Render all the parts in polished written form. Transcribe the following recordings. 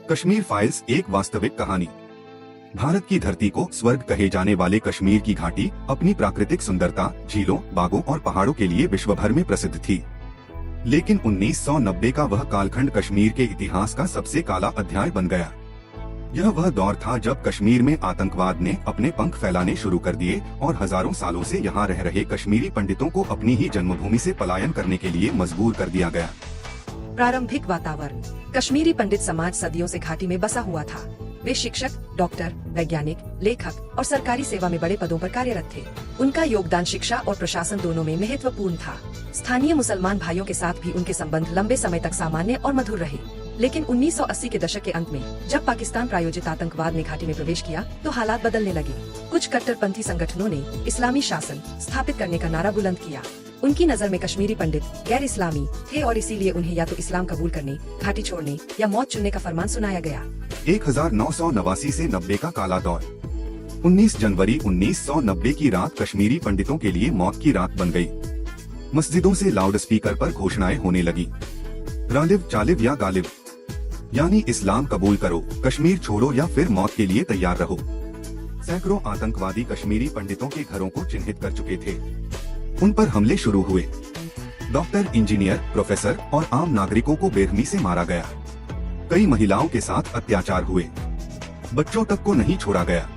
Kashmir files एक वास्तविक कहानी। भारत की धरती को स्वर्ग कहे जाने वाले कश्मीर की घाटी अपनी प्राकृतिक सुंदरता, झीलों, बागों और पहाड़ों के लिए विश्व भर में प्रसिद्ध थी। लेकिन 1990 का वह कालखंड कश्मीर के इतिहास का सबसे काला अध्याय बन गया। यह वह दौर था जब कश्मीर में आतंकवाद ने अपने पंख फैलाने शुरू कर दिए और हजारों सालों से यहाँ रह रहे कश्मीरी पंडितों को अपनी ही जन्मभूमि से पलायन करने के लिए मजबूर कर दिया गया। प्रारंभिक वातावरण। कश्मीरी पंडित समाज सदियों से घाटी में बसा हुआ था। वे शिक्षक, डॉक्टर, वैज्ञानिक, लेखक और सरकारी सेवा में बड़े पदों पर कार्यरत थे। उनका योगदान शिक्षा और प्रशासन दोनों में महत्वपूर्ण था। स्थानीय मुसलमान भाइयों के साथ भी उनके संबंध लंबे समय तक सामान्य और मधुर रहे। लेकिन 1980 के दशक के अंत में जब पाकिस्तान प्रायोजित आतंकवाद ने घाटी में प्रवेश किया तो हालात बदलने लगे। कुछ कट्टरपंथी संगठनों ने इस्लामी शासन स्थापित करने का नारा बुलंद किया। उनकी नजर में कश्मीरी पंडित गैर इस्लामी थे और इसीलिए उन्हें या तो इस्लाम कबूल करने, घाटी छोड़ने या मौत चुनने का फरमान सुनाया गया। 1989 से 90 का काला दौर। 19 जनवरी 1990 की रात कश्मीरी पंडितों के लिए मौत की रात बन गई। मस्जिदों से लाउड स्पीकर पर घोषणाएं होने लगी। गालिब, चालिब या गालिब, यानी इस्लाम कबूल करो, कश्मीर छोड़ो या फिर मौत के लिए तैयार रहो। सैकड़ों आतंकवादी कश्मीरी पंडितों के घरों को चिन्हित कर चुके थे। उन पर हमले शुरू हुए। डॉक्टर, इंजीनियर, प्रोफेसर और आम नागरिकों को बेरहमी से मारा गया। कई महिलाओं के साथ अत्याचार हुए। बच्चों तक को नहीं छोड़ा गया।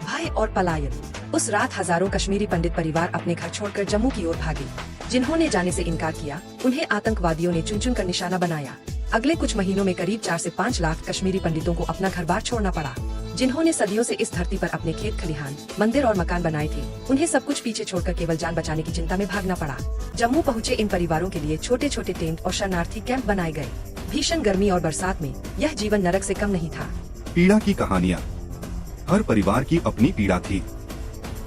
भय और पलायन। उस रात हजारों कश्मीरी पंडित परिवार अपने घर छोड़कर जम्मू की ओर भागे। जिन्होंने जाने से इनकार किया उन्हें आतंकवादियों ने चुन चुन कर निशाना बनाया। अगले कुछ महीनों में करीब 4 से 5 लाख कश्मीरी पंडितों को अपना घर बार छोड़ना पड़ा। जिन्होंने सदियों से इस धरती पर अपने खेत खलिहान, मंदिर और मकान बनाए थे, उन्हें सब कुछ पीछे छोड़कर केवल जान बचाने की चिंता में भागना पड़ा। जम्मू पहुँचे इन परिवारों के लिए छोटे छोटे टेंट और शरणार्थी कैंप बनाए गए। भीषण गर्मी और बरसात में यह जीवन नरक से कम नहीं था। पीड़ा की कहानियाँ। हर परिवार की अपनी पीड़ा थी।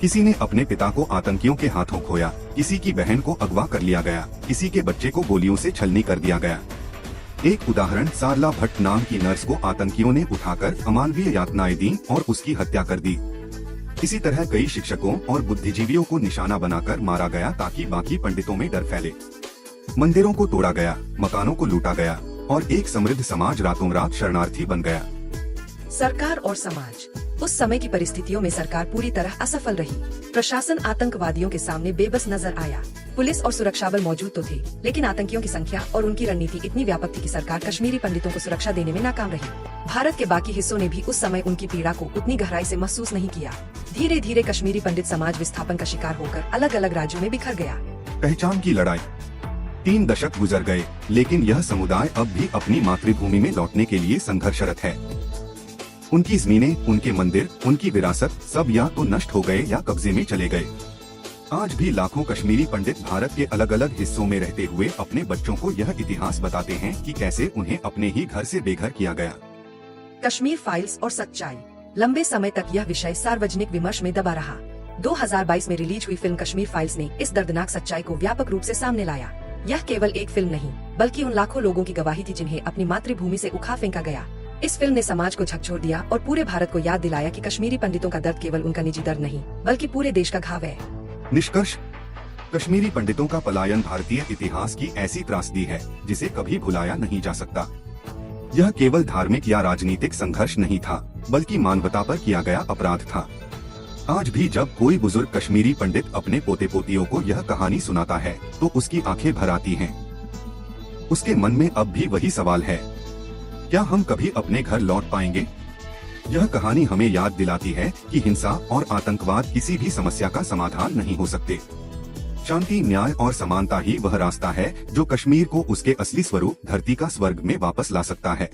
किसी ने अपने पिता को आतंकियों के हाथों खोया, किसी की बहन को अगवा कर लिया गया, किसी के बच्चे को गोलियों से छलनी कर दिया गया। एक उदाहरण, सारला भट्ट नाम की नर्स को आतंकियों ने उठाकर अमानवीय यातनाएं दी और उसकी हत्या कर दी। इसी तरह कई शिक्षकों और बुद्धिजीवियों को निशाना बनाकर मारा गया ताकि बाकी पंडितों में डर फैले। मंदिरों को तोड़ा गया, मकानों को लूटा गया और एक समृद्ध समाज रातों रात शरणार्थी बन गया। सरकार और समाज। उस समय की परिस्थितियों में सरकार पूरी तरह असफल रही। प्रशासन आतंकवादियों के सामने बेबस नजर आया। पुलिस और सुरक्षा बल मौजूद तो थे, लेकिन आतंकियों की संख्या और उनकी रणनीति इतनी व्यापक थी कि सरकार कश्मीरी पंडितों को सुरक्षा देने में नाकाम रही। भारत के बाकी हिस्सों ने भी उस समय उनकी पीड़ा को उतनी गहराई से महसूस नहीं किया। धीरे धीरे कश्मीरी पंडित समाज विस्थापन का शिकार होकर अलग अलग राज्यों में बिखर गया। पहचान की लड़ाई। 3 दशक गुजर गए, लेकिन यह समुदाय अब भी अपनी मातृभूमि में लौटने के लिए संघर्षरत है। उनकी जमीनें, उनके मंदिर, उनकी विरासत सब या तो नष्ट हो गए या कब्जे में चले गए। आज भी लाखों कश्मीरी पंडित भारत के अलग अलग हिस्सों में रहते हुए अपने बच्चों को यह इतिहास बताते हैं कि कैसे उन्हें अपने ही घर से बेघर किया गया। कश्मीर फाइल्स और सच्चाई। लंबे समय तक यह विषय सार्वजनिक विमर्श में दबा रहा। 2022 में रिलीज हुई फिल्म कश्मीर फाइल्स ने इस दर्दनाक सच्चाई को व्यापक रूप से सामने लाया। यह केवल एक फिल्म नहीं, बल्कि उन लाखों लोगों की गवाही थी जिन्हें अपनी मातृभूमि से उखा फेंका गया। इस फिल्म ने समाज को झकझोर दिया और पूरे भारत को याद दिलाया कि कश्मीरी पंडितों का दर्द केवल उनका निजी दर्द नहीं, बल्कि पूरे देश का घाव है। निष्कर्ष, कश्मीरी पंडितों का पलायन भारतीय इतिहास की ऐसी त्रासदी है जिसे कभी भुलाया नहीं जा सकता। यह केवल धार्मिक या राजनीतिक संघर्ष नहीं था, बल्कि मानवता पर किया गया अपराध था। आज भी जब कोई बुजुर्ग कश्मीरी पंडित अपने पोते पोतियों को यह कहानी सुनाता है तो उसकी आंखें भर आती हैं। उसके मन में अब भी वही सवाल है, क्या हम कभी अपने घर लौट पाएंगे? यह कहानी हमें याद दिलाती है कि हिंसा और आतंकवाद किसी भी समस्या का समाधान नहीं हो सकते। शांति, न्याय और समानता ही वह रास्ता है जो कश्मीर को उसके असली स्वरूप, धरती का स्वर्ग में वापस ला सकता है।